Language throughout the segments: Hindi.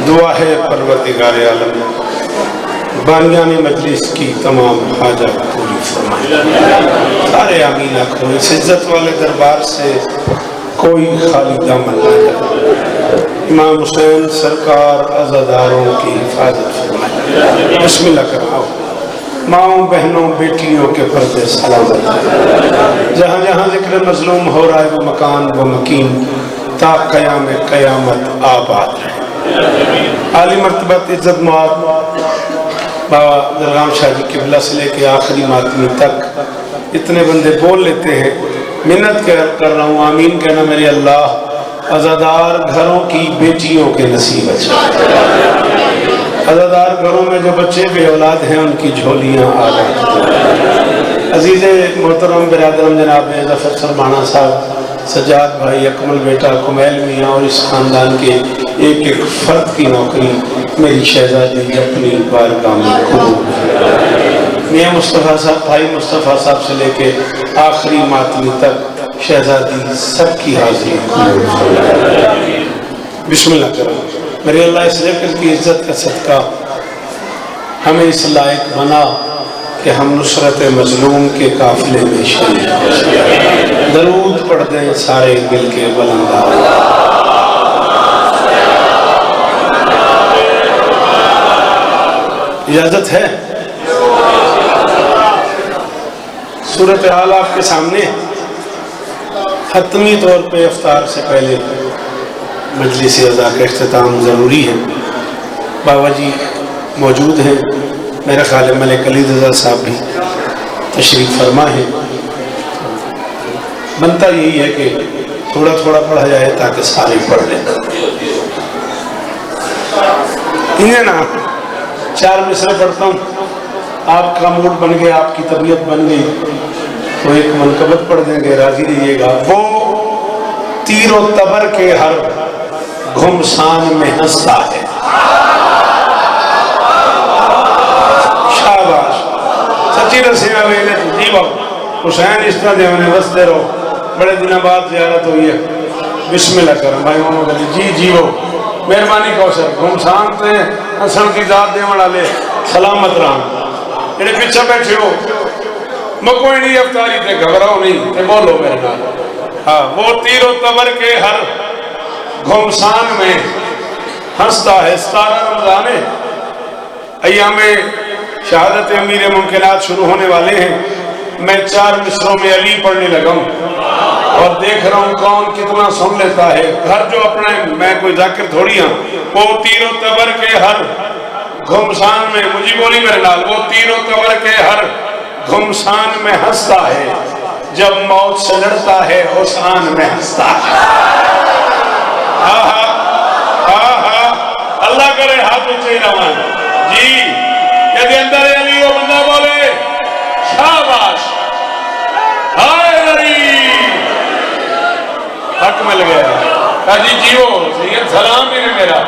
दुआ है परवरदिगार आलम बानियान मजलिस की तमाम हाजत पूरी फरमाए। सारे आमीन आखो। इस इज्जत वाले दरबार से कोई खाली दामन ना जाए। इमाम हुसैन सरकार अज़ादारों की हिफाजत फरमाए। बिस्मिल्लाह कराओ। माओ बहनों बेटियों के पर्दे सलामत। जहाँ जहाँ जिक्र मजलूम हो रहा है वो मकान व मकीन ता क़याम क़यामत आबाद रहे। आली मर्तबत इज्जत मुआद बाबा दरगाम शाह जी किबला से लेके आखिरी मातमी तक इतने बंदे बोल लेते हैं। मिन्नत कर रहा हूँ, आमीन कहना मेरे अल्लाह। अज़ादार घरों की बेटियों के नसीब अच्छे। अज़ादार घरों में जो बच्चे बे औलाद हैं उनकी झोलियाँ आबाद। अजीज़ मोहतरम बिरादरम जनाब ज़फ़र सरमाना साहब, सजाद भाई, अकमल बेटा, कुमैल मियाँ और इस ख़ानदान के एक एक फ़र्द की नौकरी मेरी शहज़ादी अपनी बारगाह में कबूल। मियाँ मुस्तफ़ा साहब, भाई मुस्तफ़ा साहब से लेके आखिरी मातमी तक शहज़ादी सबकी हाज़िरी बिस्मिल्लाह करो। मेरे अल्लाह इस लेकर की इज्जत का सदका हमें इस लायक बना कि हम नुसरत मजलूम के काफिले में शरीक। दरूद पढ़ दें सारे मिल के बुलंदा। इजाजत है। सूरत हाल आपके सामने। हतमी तौर पे इफ्तार से पहले मजलिस अज़ा का इख्तिताम ज़रूरी है। बाबा जी मौजूद हैं। मेरा ख्याल है मलिक अली रज़ा साहब भी तशरीफ़ फरमा है। बनता यही है कि थोड़ा थोड़ा पढ़ा जाए ताकि सारे पढ़ लें। इन्हें ना 4 मिसरे पढ़ता हूँ, आपका मूड बन गया, आपकी तबीयत बन गई तो एक मनकबत पढ़ देंगे, राजी रहिएगा। वो तीरो तबर के हर घुमसान में हंसता है। शाबाश, सच्ची रसिया वेले जी बाबू हुसैन इस तरह देवने बसते रहो। बड़े दिनों बाद ज़ियारत हुई है। बिस्मिल्लाह करो भाई मोहम्मद अली जी जी वो मेहरबानी कौशल घुमसान से हसन की दात देवन वाले सलामत रहा। जेडे पीछे बैठे हो मैं कोई नहीं अफ्तारी थे घबराओ नहीं ते बोलो मेरे नाल। हाँ, वो तीरो तबर के हर घुमसान में हंसता है। 17 रमज़ान अय्यामे शहादत अमीर मुमकिनात शुरू होने वाले हैं। मैं 4 मिसरों में अली पढ़ने लगा हूँ और देख रहा हूँ कौन कितना सुन लेता है। घर जो अपने, मैं कोई जाकिर थोड़ी हूँ। वो तीरो तबर के हर घुमसान में, मुझे बोली मेरे नाल, वो तीरो तबर के हर घुमसान में हंसता है। जब मौत से लड़ता है उस आन में हंसता है। अल्लाह करे हाथ ऊंचे रवान जी। यदि अंदर अली वो बंदा बोले शाबाश, हाय अली हक मिल गया। काजी जीवो सैयद सलाम ही ने मेरा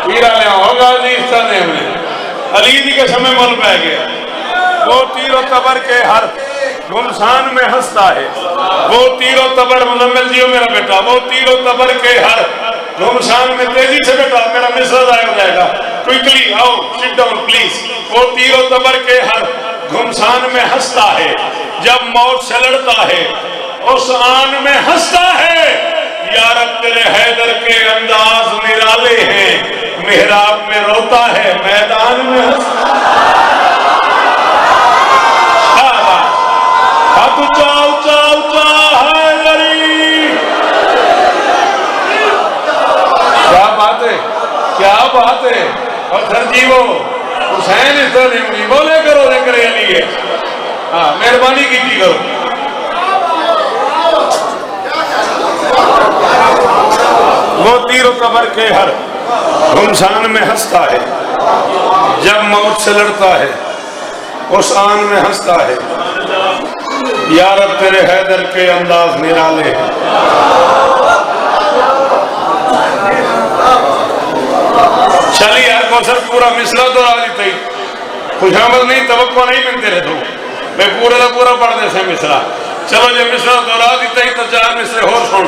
पीरा लिया होगा जी इस तरह में अली दी के समय मल पै गया। वो तीरो तबर के हर घुमसान में हंसता है। वो तीरो तबर मुजम्मिल जी मेरा बेटा, वो तीरो तबर के हर घुमसान में तेजी से बेटा मेरा मिसरा जाया हो जाएगा। क्विकली आओ, सिट डाउन प्लीज। वो तीरो तबर के हर घुमसान में हंसता है। जब मौत से लड़ता है उस आन में हंसता है। यारब तेरे हैदर के अंदाज निराले हैं। मेहराब में रोता है, मैदान में हंसता है। ऊंचा ऊंचा ऊंचा हैदरी। क्या बात है, क्या बात है। और सर जीवो हुसैन इस तरह नहीं बोले करो जिक्र अली है। हाँ, मेहरबानी की करो। वो तीरो कबर के हर घुमसान में हंसता है। जब मौत से लड़ता है उस आन में हंसता है। यारब तेरे हैदर के अंदाज निराले। चलिए यार कौशल पूरा मिसरा तो राजी थी। खुशामद नहीं, तवक्को नहीं मिलते रहे तो मैं पूरे का पूरा पढ़ दे से मिसरा। चलो जो मिसरा दोहरा दी थी तो 4 मिसरे होर सुन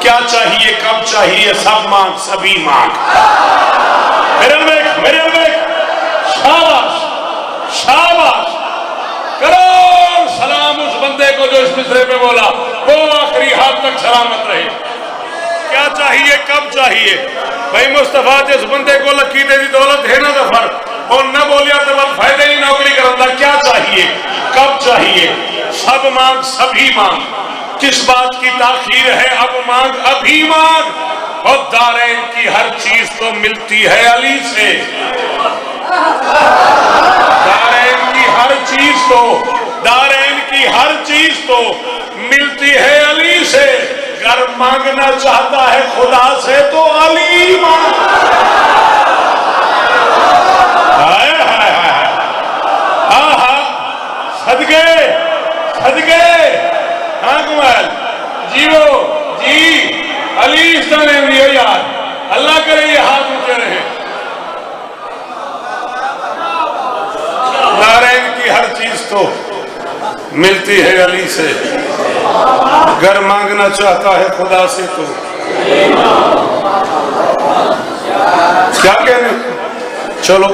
क्या चाहिए, कब चाहिए, सब मांग सभी मांग। मेरे शाबाश शाबाश, करो सलाम उस बंदे को जो इस मिसरे पे बोला, वो आखिरी हाथ तक सलामत रहे। क्या चाहिए, कब चाहिए? भाई मुस्तफा जिस बंदे को लकीदे दी दौलत है ना जफर, और न बोलिया तो बल फायदे नहीं नौकरी करता। क्या चाहिए, कब चाहिए, सब मांग सभी मांग। किस बात की ताखीर है, अब मांग अभी मांग। और दारैन की हर चीज तो मिलती है अली से। दारैन की हर चीज तो मिलती है अली से। घर मांगना चाहता है खुदा से तो अली मांग। सदके हाँ कुमार जीवो जी, अली इस तरह लियो यार, अल्लाह करे ये हाथ ऊंचे रहे। नारायण की हर चीज तो मिलती है अली से। घर मांगना चाहता है खुदा से तो क्या कहने। चलो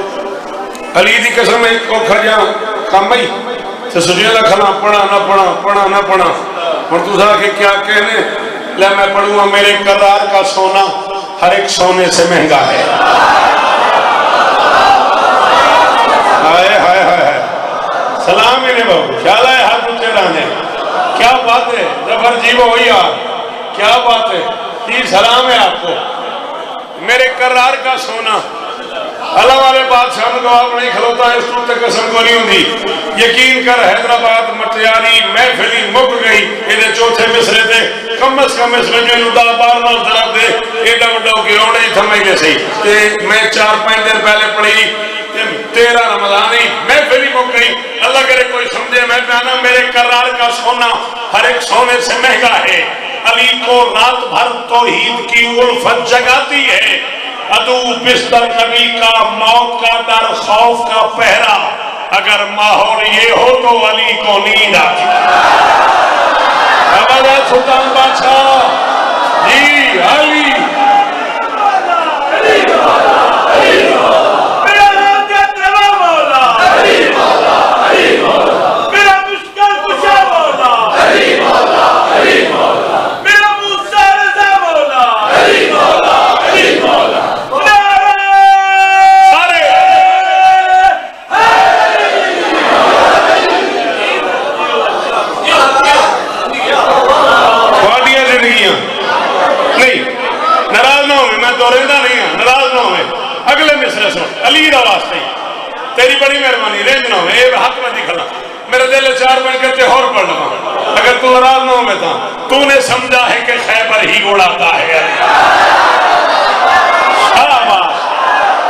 अली दी कसम एक को खजा काम ही तो सुनिया लखना पढ़ा ना पढ़ा और तुझा के क्या कहने ले, मैं पढ़ूंगा मेरे करार का सोना हर एक सोने से महंगा है। हाय हाय हाय हाय, सलाम इन्हें बाबू, ख्याल है हाथ ऊंचे रहने। क्या बात है जफर जीवो हो यार, क्या बात है जी, सलाम है आपको। मेरे करार का सोना अल्लाह वाले बादशाह को आप नहीं खलोता है, उसको तक कसम को नहीं होंगी। यकीन कर हैदराबाद मटियारी महफिली मुक गई। ये चौथे मिसरे थे कम अज कम इसमें जो बार ना तरफ दे एडा वड्डा गिरोड़ ही थमाइले सही ते मैं 4-5 दिन पहले पढ़ी 13 रमजानी महफिली मुक गई। अल्लाह करे कोई समझे, मैं कहना मेरे करार का सोना हर एक सोने से महंगा है। अली को रात भर तौहीद की उल्फत जगाती है। अदू बिस्तर नबी का, मौत का डर, खौफ का पहरा। अगर माहौल ये हो तो अली को नींद आती। सुल्तान बादशाह जी अली अगले मिसरे सुन, अली दा वास्ते तेरी बड़ी मेहरबानी रेंज ना हो हक में दिखला मेरे दिल 4 बन के होर पढ़ लगा। अगर तू नाराज ना हो तो तूने समझा है कि खैबर ही उड़ाता है।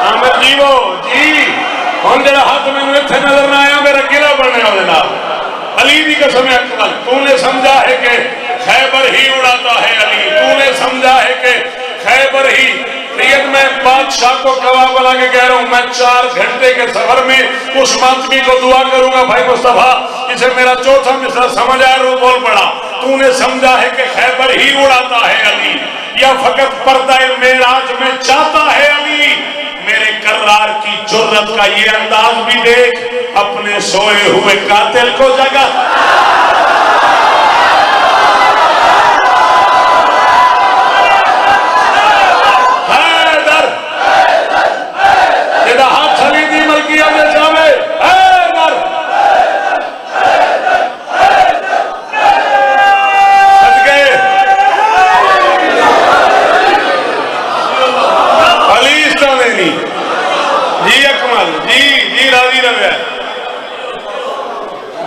आमिर जीवो जी हम जरा हाथ में इतने नजर ना आया मेरा गिला बनने वाले नाल अली दी कसम है। तूने समझा है कि खैबर ही उड़ाता है अली, तूने समझा है कि खैबर ही। मैं बादशाह को गवाह बना के कह रहा हूं, मैं 4 घंटे के सफर में उस मातमी को दुआ करूंगा भाई मुस्तफा इसे मेरा चौथा मिसरा समझ आया, रो बोल पड़ा। तूने समझा है कि खैबर ही उड़ाता है अली, या फकत पर्दा मेराज में चाहता है अली। मेरे करार की जुर्रत का ये अंदाज भी देख, अपने सोए हुए कातिल को जगा।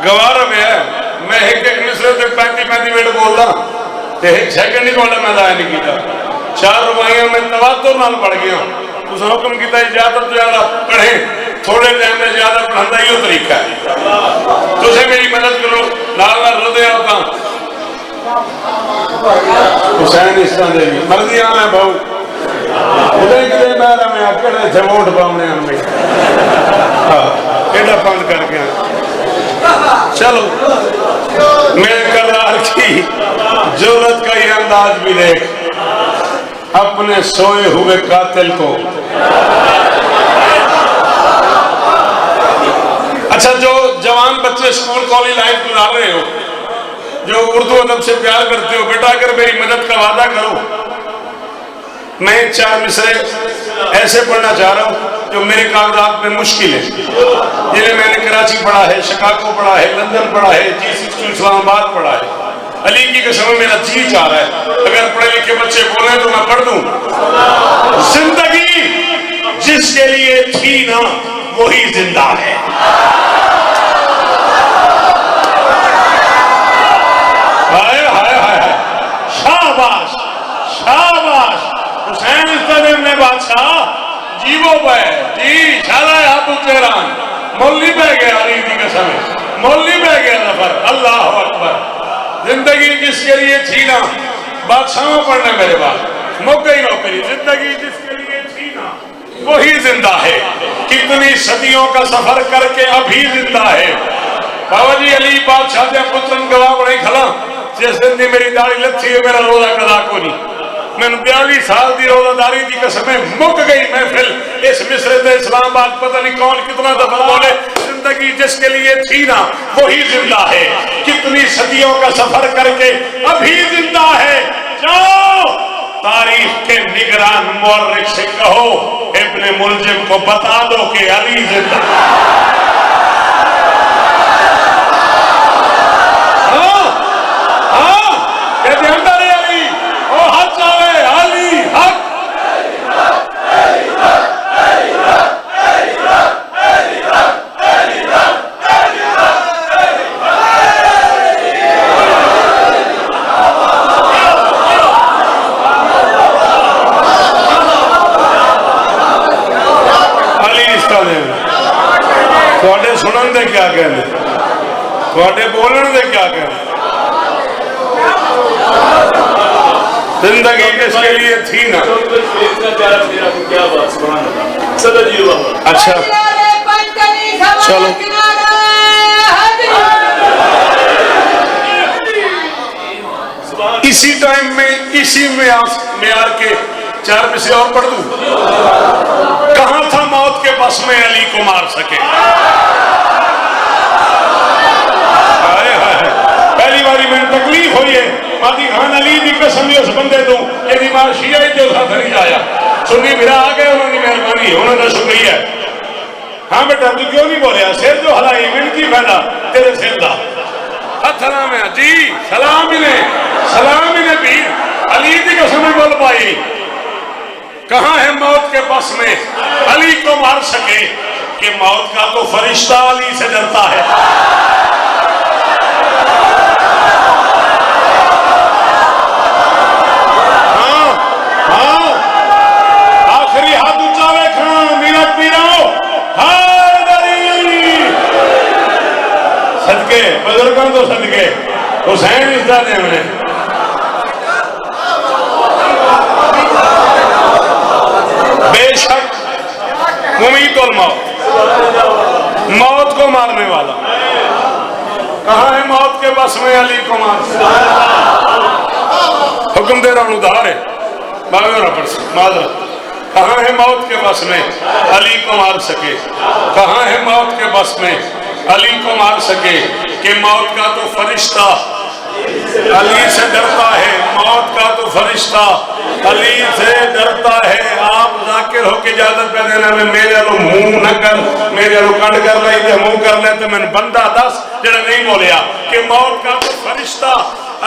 गवार है मैं एक मिसरे से 35 मिनट बोलता तो 1 सेकंड नहीं बोला, मैं दाया नहीं किया। 4 रुबाइयां मैं तवातुर नाल पढ़ गया। तुस हुक्म किया ज्यादा तो ज्यादा पढ़े, थोड़े टाइम में ज्यादा पढ़ाना ही तरीका है। तुझे मेरी मदद करो नाल नाल रोदे आता हुसैन इस तरह दे मर्जी आना बहु उदय किते मैं मैं अकेले थे वोट पाने में हां एडा बंद कर गया। चलो मेरे करार की जरूरत का ये अंदाज भी देख। अपने सोए हुए कातिल को। अच्छा, जो जवान बच्चे स्कूल कॉलेज लाइफ गुजार रहे हो, जो उर्दू अदब से प्यार करते हो, बेटा अगर मेरी मदद का वादा करो, मैं 4 मिसरे ऐसे पढ़ना चाह रहा हूँ जो मेरे कागजात में मुश्किल है, जिन्हें मैंने कराची पढ़ा है, शिकागो पढ़ा है, लंदन पढ़ा है, G62 इस्लामाबाद पढ़ा है। अली की कसम मेरा जी चाह रहा है, अगर पढ़े लिखे बच्चे बोले तो मैं पढ़ दूं। जिंदगी जिसके लिए थी ना वही जिंदा है। हाय हाय हाय, शाबाश शाबाश। हुसैन इस्लाम ने बादशाह जीवो पे जी शाला हाथों चेहरान मौली बह गया, अली की कसम मौली बह गया नफर। अल्लाह अकबर। जिंदगी जिसके लिए थी ना, बादशाह पढ़ना मेरे बाद मौके ही नौकरी, जिंदगी जिसके लिए थी ना वही जिंदा है। कितनी सदियों का सफर करके अभी जिंदा है। बाबा जी अली बादशाह के पुत्रन गवाह बड़े खला, जिस दिन मेरी दाढ़ी लथी है मेरा रोजा कदा को नहीं। मैंने 42 साल की रोजादारी की कसम मुक गई महफिल। इस मिसरे से इस्लामाबाद पता नहीं कौन कितना दफा बोले, जिंदगी जिसके लिए थी ना वही जिंदा है। कितनी सदियों का सफर करके अभी जिंदा है। जाओ तारीख के निगरान मुअर्रिख से कहो, इब्ने मुलजिम को बता दो कि अली जिंदा। हाँ हाँ, कहते अंदर है अली, ओ हक चाहे अली हक। थोड़े सुनन दे क्या कहने, थोड़े बोलन दे क्या कहने। जिंदगी किसके लिए थी ना। अच्छा चलो, इसी टाइम में इसी में आर के 4 में से और पढ़ दूं। कहां था मौत के बस में अली को मार सके। पहली बारी मैंने तकलीफ हुई है, मादी खान अली की कसम उस बंदे दूं यदि मां शिया जो साथ नहीं जाया। सुन्नी मेरा आ गए, उन्होंने मेहरबानी उन्होंने शुक्रिया। हाँ बेटा तू क्यों नहीं बोलिया, सिर जो हलाई मिल की फायदा तेरे सिर का हथ सलाम है जी। सलाम ही ने भी अली की कसम बोल पाई। कहां है मौत के बस में अली को मार सके कि मौत का तो फरिश्ता अली से डरता है। हाँ हाँ, आखिरी हाथ ऊंचा रखना, मीरत पीराओ सदके बुजुर्गों तो सदके हुसैन इस्ता ने बेशक मुमीतुल मौत को मारने वाला। कहां है मौत के बस में अली को मार। हुक्म दे रहा हूं, उधार है माजरत। कहां है मौत के बस में अली को मार सके। कहां है मौत के बस में अली को मार सके कि मौत का तो फरिश्ता अली से डरता है। मौत का तो फरिश्ता अली से डरता है। आप जाकिर होके इजाजत कर देना, मेरे लो मुंह न कर, मेरे लो कंड कर ले ते मुंह कर ले ते मैंने बंदा दस जेड़ा नहीं बोलिया कि मौत का तो फरिश्ता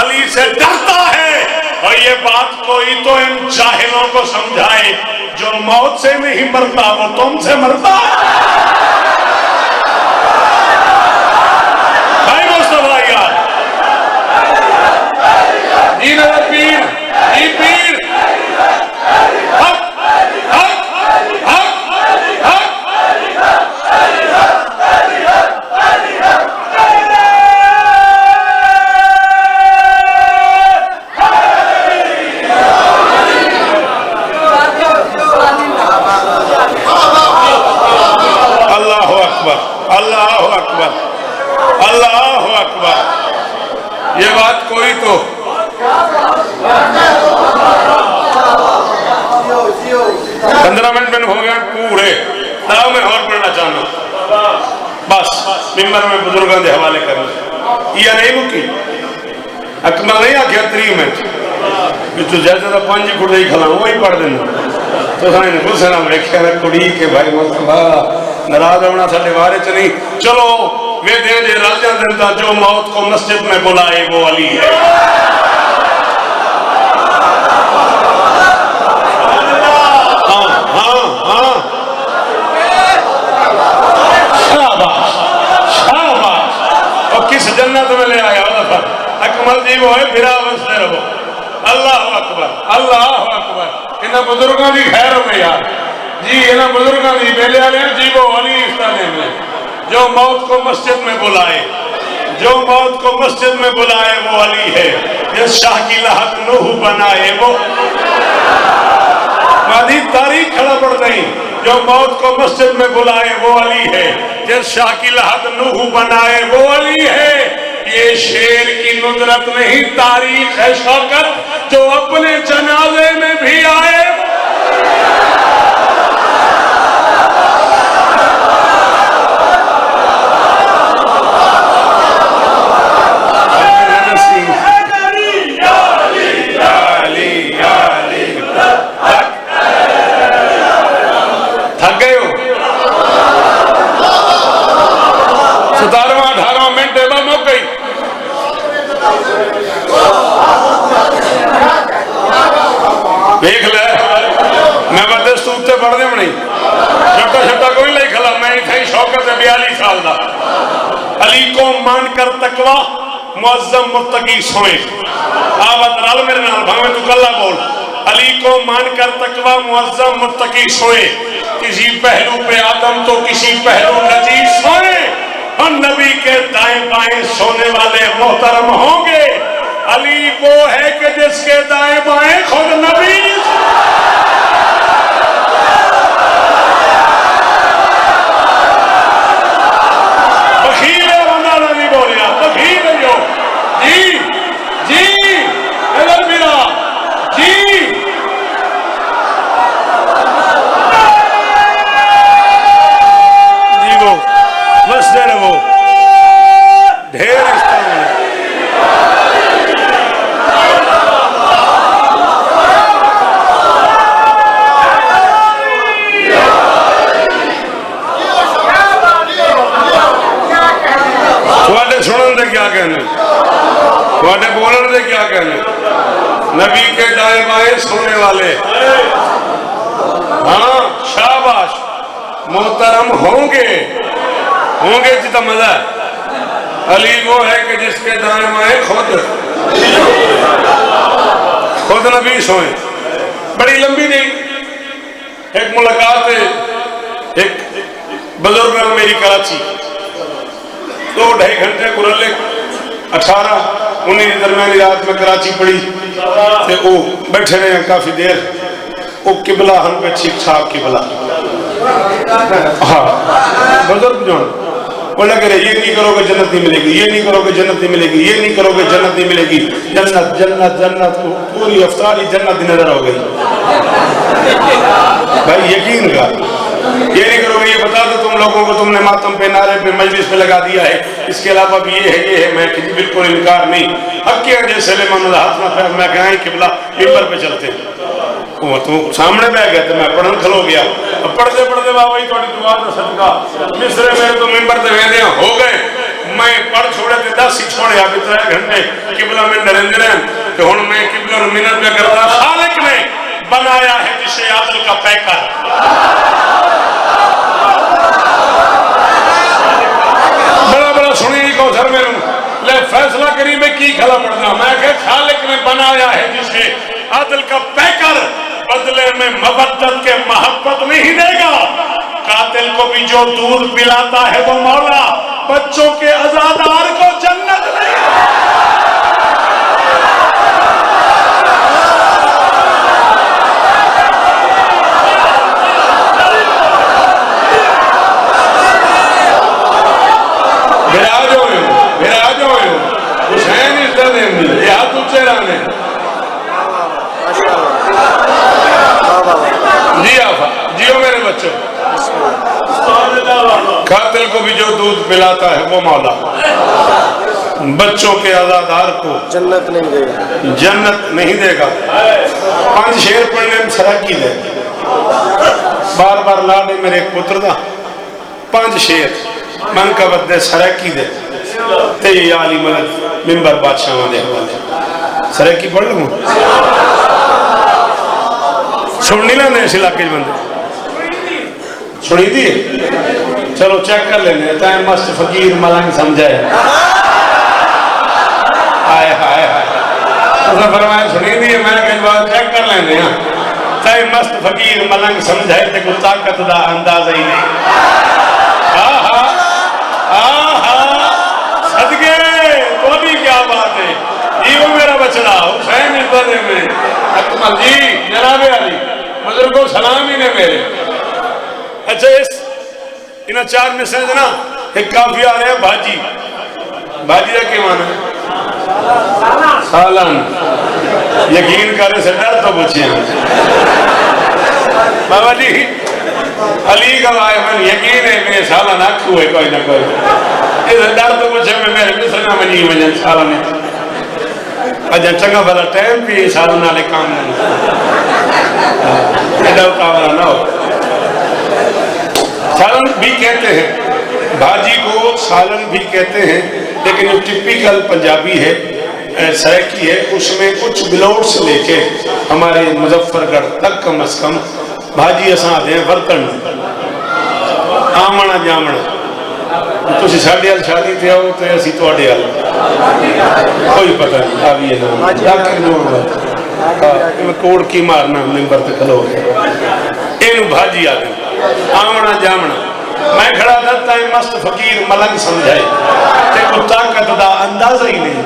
अली से डरता है। और ये बात कोई तो इन जाहिलों को समझाए जो मौत से नहीं मरता वो तुमसे मरता है। भाई मुस्तफा यार जी मेरा पीर, जी पीर हक हक हक हक। मिनट हो गए पूरे। ताऊ मैं और पढ़ना चाहना बस मिंबर में बुजुर्गों के हवाले करना या नहीं मुकी अकमल नहीं आख्या 3 मिनट तो जैसे तो 5 कुड़ी खिला वही पढ़ देना तो गुस्सा वेख्या ना कुड़ी के भाई नाराज होना साढ़े बारे च नहीं। चलो वे दे रल जाते जो मौत को मस्जिद में बुलाए वो अली है। हाँ हाँ हाँ शाबाश शाबाश। और किस जन्नत में ले आया अकमल जी वो है फिरा बसते रहो। अल्लाह अकबर अल्लाह अकबर। इन्हें बुजुर्गों की खैर हो यार जी इन्हें बुजुर्गों की बेले वाले जी वो अली इस्ताने में जो मौत को मस्जिद में बुलाए जो मौत को मस्जिद में बुलाए वो अली है। जिस शाह की लहद नूह बनाए वो मादी तारीख खड़ा पड़ गई जो मौत को मस्जिद में बुलाए वो अली है। जिस शाह की लहद नूह बनाए वो अली है। ये शेर की नुजरत नहीं तारीख है शौकत जो अपने जनाजे में भी आए। थक गए हो 17वां 18वां मिनट है मुक गई। देख ले मैं बदस्त उत्ते पढ़ दे नहीं छोटा छोटा कोई नहीं खला मैं इतना शौकत है 42 साल का। अली को मानकर तकवा मुअज्जम मुत्तकी सोए आवत रल मेरे नाल भावे तू कल्ला बोल। अली को मानकर तकवा मुअज्जम मुत्तकी सोए किसी पहलू पे आदम तो किसी पहलू नजी सोए। और नबी के दाएं बाएं सोने वाले मोहतरम होंगे। अली वो है कि जिसके दाएं बाएं खुद नबी। बखील बंदा नहीं बोलिया बखील हो जी जी इधर मेरा जी जी वो बस दे वो ढेर सुनने क्या कहने थोड़े बोलने से क्या कहने। नबी के दाएं बाएं सुनने वाले हाँ शाबाश मोहतरम होंगे होंगे जितना मजा है। अली वो है कि जिसके दाएं बाएं खुद नबी सोए। बड़ी लंबी नहीं एक मुलाकात है एक बुजुर्ग मेरी कराची 2-2.5 घंटे कुरले 18-19 दरम्यान रात में कराची पड़ी ते वो बैठे रहे काफी देर। वो किबला हम पे ठीक ठाक किबला हाँ बुजुर्ग जो वो लग रहे ये नहीं करोगे जन्नत नहीं मिलेगी ये नहीं करोगे जन्नत नहीं मिलेगी ये नहीं करोगे जन्नत नहीं मिलेगी। जन्नत जन्नत जन्नत पूरी अफ्तारी जन्नत नजर हो गई भाई यकीन का। ये नहीं करोगे ये बता दो तुम लोगों को तुमने मातम पे नारे पे मजलिस पे लगा दिया है इसके अलावा भी ये है मैं बिल्कुल इनकार नहीं। हक जैसे हाथ ना पैर मैं कहा किबला मिंबर पे चलते वो तू सामने बह गया तो मैं पढ़न खलो गया पढ़ते पढ़ते बाबा जी थोड़ी दुआ का सदका मिसरे मेरे तो मिंबर से वेंदे हो गए मैं पढ़ छोड़े थे 10 ही छोड़े अभी 3 घंटे किबला में नरेंद्र तो हूँ मैं किबला मिनट में करता। खालिक ने बनाया है जिसे आदल का पैकर बड़ा बड़ा सुनी कौशल मेरू ले फैसला करी मैं की खला पढ़ना। मैं खालिक ने बनाया है जिसे आदल का पैकर बदले में मवद्दत के मोहब्बत नहीं देगा। कातिल को भी जो दूध पिलाता है वो मौला बच्चों के आजादार को जन्नत नहीं। हुसैन इज्जत देंगे हाथ ऊंचे रहने जी आफा जियो मेरे पिलाता है वो मौला, बच्चों के आजादार को जन्नत नहीं देगा, जन्नत नहीं देगा। 5 शेर पढ़ने में सराकी दे, बार बार ला दे मेरे पुत्र दा 5 शेर मन का बदे सराकी दे ते आली मदद मिंबर बादशाह दे हवाले सराकी पढ़ लूँ। सुननी ना इस इलाके बंदे सुनी दी, चलो चेक कर लेने तय मस्त फकीर मलंग समझाए। हाय हाय हाय उसने फरमाया सुनी दी है, मैं कई बार चेक कर लेने तय मस्त फकीर मलंग समझाए ते कोई ताकत दा अंदाजा ही नहीं। आहा आहा सदके तो भी क्या बात है जी, वो मेरा बचड़ा हुसैन इब्ने में अकमल जी जनाबे अली बुजुर्गों सलाम ही ने मेरे। अच्छा इस इन 4 में से ना एक काफी आ रहा है भाजी, भाजी का क्या माना है? सालन। यकीन करे से डर तो पूछे बाबा जी अली का आए मन यकीन है मेरे सालन आखू है कोई ना कोई इस डर तो पूछे मैं मेरे मिसना मनी वजन सालन अजा चंगा भला टाइम भी सालन वाले काम एडा उतावला ना हो। सालन भी कहते हैं, भाजी को सालन भी कहते हैं, लेकिन जो टिपिकल पंजाबी है सराकी है उसमें कुछ बिलोट से लेके हमारे मुजफ्फरगढ़ तक कम अज कम भाजी असा दें बर्तन आमना जामना। तुम साढ़े हाल शादी थे आओ तो असी थोड़े हाल कोई पता नहीं आ भी है कोड़ की मारना मिंबर ते खलो इन भाजी आ गई आमना जामना। मैं खड़ा था ताई मस्त फकीर मलंग समझाए ते को ताकत दा अंदाजा ही नहीं,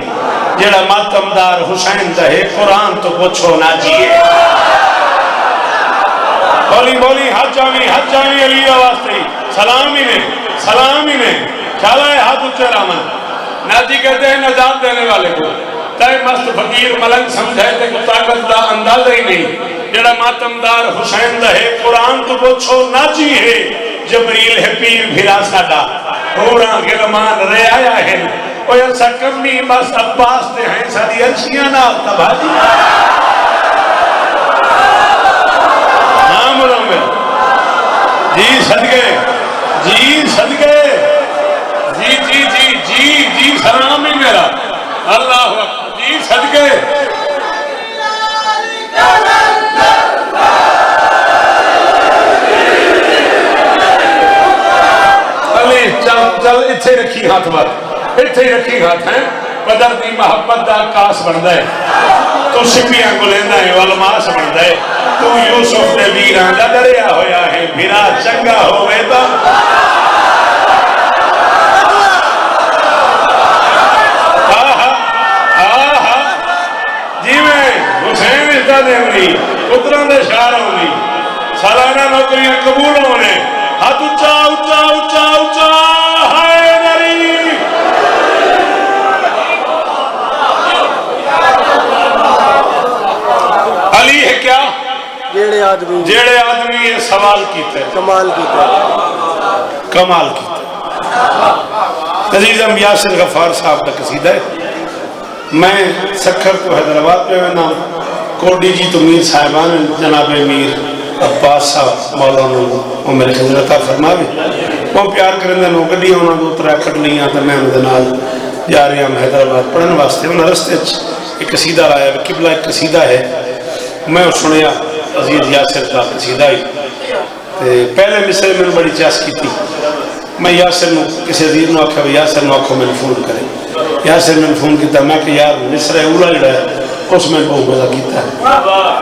जेड़ा मातमदार हुसैन दा है कुरान तो पूछो ना जिए। बोली बोली हाथ जावी अली वास्ते सलामी ने ख्याल है हाथ ऊंचे रामन नाजी कहते हैं नजात देने वाले को ताई मस्त फकीर मलंग समझाए ते को ताकत दा अंदाजा ही नहीं, जेड़ा मातमदार हुसैन दा है कुरान तो पूछो ना जी है। जबरील है पीर भिरा साडा होरा गिलमान रे आया है ओ ऐसा कमी बस अब्बास दे हैं साडी अर्शियां नाल तबादी। हां मोला में जी सदके जी सलाम ही मेरा अल्लाह अकबर जी सदके। चल इथे रखी हाथ बात इथे रखी हाथ है कदर दी मोहब्बत का आकाश बनता है तू सिपियां को लेंदा है अलमास बनता है तू यूसुफ दे वीरां दा डरिया होया है भिरा चंगा होवे तो जिवें हुसैन इज्जत देवनी पुत्रां दे शार होनी सालाना नौकरियां कबूल होने हाथ ऊंचा ऊंचा ऊंचा ऊंचा हाय नरी। अली है क्या जेड़े आदमी ये सवाल कीते कमाल कीते। अजीज़ यासिर गफार साहब का कसीदा है। मैं सखर तो हैदराबाद पे मैं नाम कोडी जी तो मीर साहिबान जनाब मीर अब्बास साहब मौलाना वो मेरे खजरता फरमावे वो प्यार करें नो गड्डियां उन्होंने 2-3 कट लिया तो मैं उनके नाल जा रहा हूँ हैदराबाद पढ़ने वास्ते। उन्हें रस्ते एक कसीदा लाया किबला एक कसीदा है मैं सुनिया अजीज यासिर का कसीदा ही पहले मिसरे मैंने बड़ी चस की थी। मैं यासिर किसी अजीज ने आख्या भी यासिर ने आखो मैंने फोन करे यासिर मैंने फोन किया मैं कि यार मिसरा उला जड़ा है उस मैं बहुत मजा किया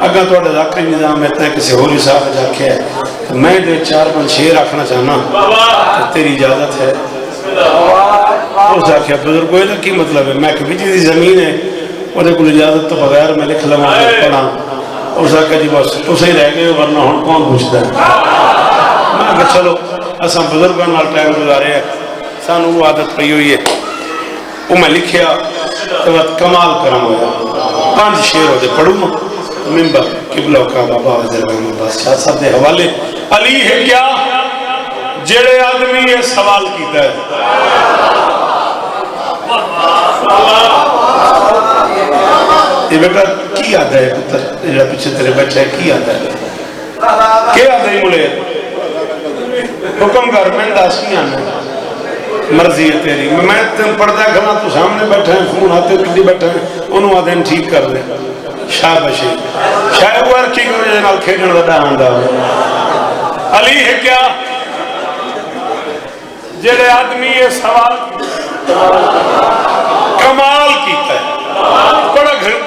अगर थोड़ा आखिरी निजाम इतना किसी होली साहब ने आख्या है तो मैं 4-5 शेर आखना चाहना तो तेरी इजाजत है। उस आख्या बुजुर्ग को की मतलब है मैं कि जी जमीन है वो को इजाजत तो बगैर मैं लिख लवा पढ़ा। उस आख्या जी बस तुम ही रह गए वरना हम कौन पूछता है। मैं चलो असा बुजुर्गों टाइम गुजारे सानू वो आदत पई हुई है वो मैं लिखिया तो कमाल करम होया 5 शेर होते पढ़ू मिंबर किबला का बाबा बादशाह साहब के हवाले। अली है क्या जेड़े आदमी ये सवाल किया है, ये बेटा की आता है पुत्र, जो पीछे तेरे बच्चा है की आता है, क्या आता है मुले हुक्म कर, मैं दस की आना मर्जी है तेरी, मैं तेन पढ़ता खड़ा तू सामने बैठा है, फोन हाथ कि बैठा है, उन्होंने आदि ठीक कर दे शाबाशी, शायद वो की खेलने का डर आंदा। अली है क्या जेड़े आदमी ये सवाल कमाल किया है,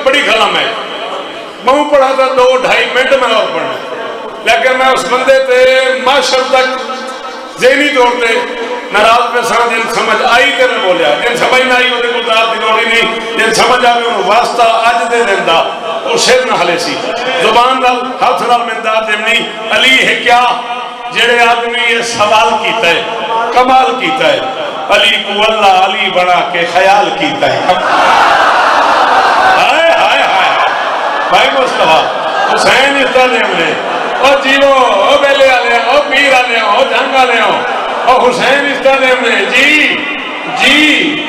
बड़ी कलम है, मैं पढ़ा था 2-2.5 मिनट में और पढ़ना, लेकिन मैं उस बंदे ते माशर तक ज़हनी तौर पर नाराज पे सा, जिन समझ आई तो मैं बोलिया, जिन समझ ना आई वो दाद की लोड़ ही नहीं, जिन समझ आए उन्होंने वास्ता अज दे देंदा वो सिर न हले सी, जुबान नाल हाथ नाल मैं दाद देनी। अली है क्या जेड़े आदमी ये सवाल किया है, कमाल किया है, अली को अल्लाह अली बना के ख्याल किया है। हाय हाय हाय भाई मुस्तफा हुसैन इतना ने और जीवो ओ बेले आले ओ पीर आले ओ जंग आले ओ हुसैन इतना ने जी जी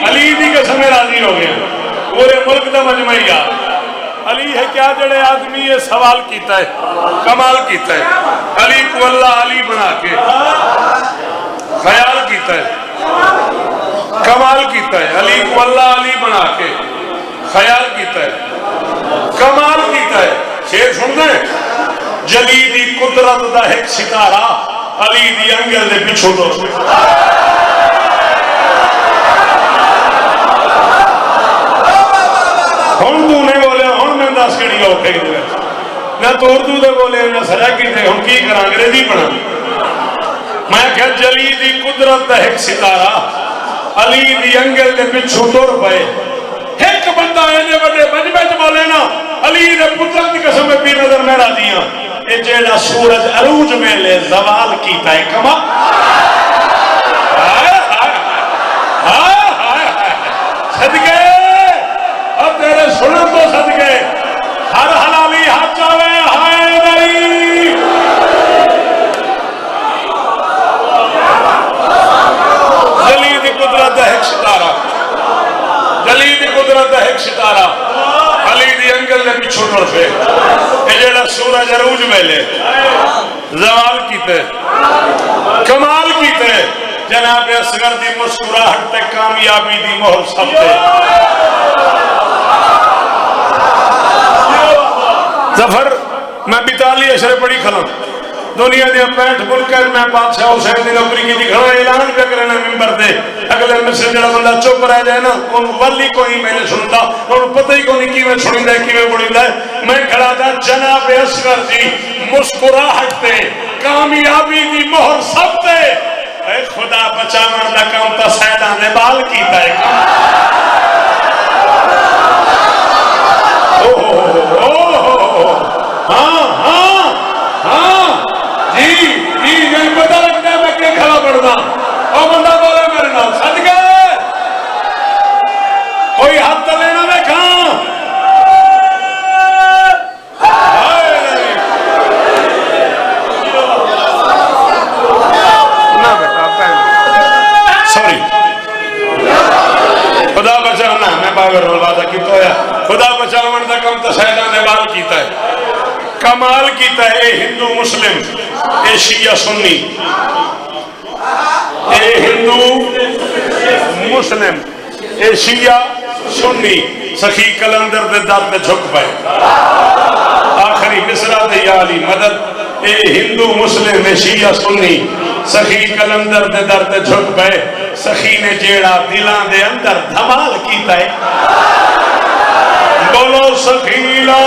अली दी कसम राजी हो गया, पूरे मुल्क का मजमैया। अली है क्या जड़े आदमी ये सवाल किया है, कमाल किया है, अली को अल्लाह अली बना के ख्याल किया है, कमाल किया है, अली को अल्लाह अली बना के ख्याल किया है, कमाल किया है। शेर सुन दे, जली दी कुदरत दा एक सितारा अली दी अंगल दे पिछों तो हुण तू नहीं बोलिया, हुण मैं दस केड़ी औखे ना तो उर्दू दे बोले ना सजा की हम की करा अंग्रेजी बना। मैं क्या जली दी कुदरत दा एक सितारा अली दी अंगल दे पिछों तुर पे, एक बंदा इन्ने बड़े मजमे च बोले ना अली दे पुत्रा की कसम में पीर नजर मैं राजी हां, ये जेड़ा सूरज अरूज में ले जवाल कीता है कमा। हाय हाय हाय हाय सदके अब तेरे सुनन तो सदके हर हलाली हाथ चावे। हाय नहीं जली दी कुदरत दा एक सितारा, जली दी कुदरत दा एक सितारा अली दी अंगल ने पिछों टुर पे, ये जेड़ा सूरज अरूज वेले जवाल कीते कमाल कीते, जनाब असगर दी मुस्कुराहट ते कामयाबी दी मोहर सब ते जफर। मैं 42 अशरे पढ़ी खला, दुनिया दे 65 मुल्क मैं बादशाह हुसैन की नौकरी की खड़ा, ऐलान पे करना मिंबर दे, अगले मिसर जड़ा बंदा चुप रह जाए ना उन वाली कोई मैंने सुनता, उन पता ही कोई किवें सुनिंदा किवें बुनिंदा है। मैं खड़ा था जनाब असगर जी मुस्कुराहट ते कामयाबी दी मोहर सब ते, ए खुदा बचावन दा काम ता सैदा ने बाल कीता है। हाँ हाँ हाँ जी जी नहीं पता लगता है मैं क्या खड़ा पड़ना और बंदा बोले मेरे नाल सदके कोई हाथ तो लेना मैं कहां। ना बेटा सॉरी खुदा बचाना, मैं पागल वादा किया होया, खुदा बचावन का काम तो सैदा ने बाल कीता है, कमाल कीता है। हिंदू मुस्लिम, ए शिया सुन्नी, ए हिंदू मुस्लिम, ए शिया सुन्नी सखी कलंदर दे दर ते झुक पे, आखिरी मिसरा दे या अली मदद। ए हिंदू मुस्लिम, ए शिया सुन्नी सखी कलंदर दे दर ते झुक पे, सखी ने जेड़ा दिलां दे अंदर धमाल कीता है। बोलो सखी ला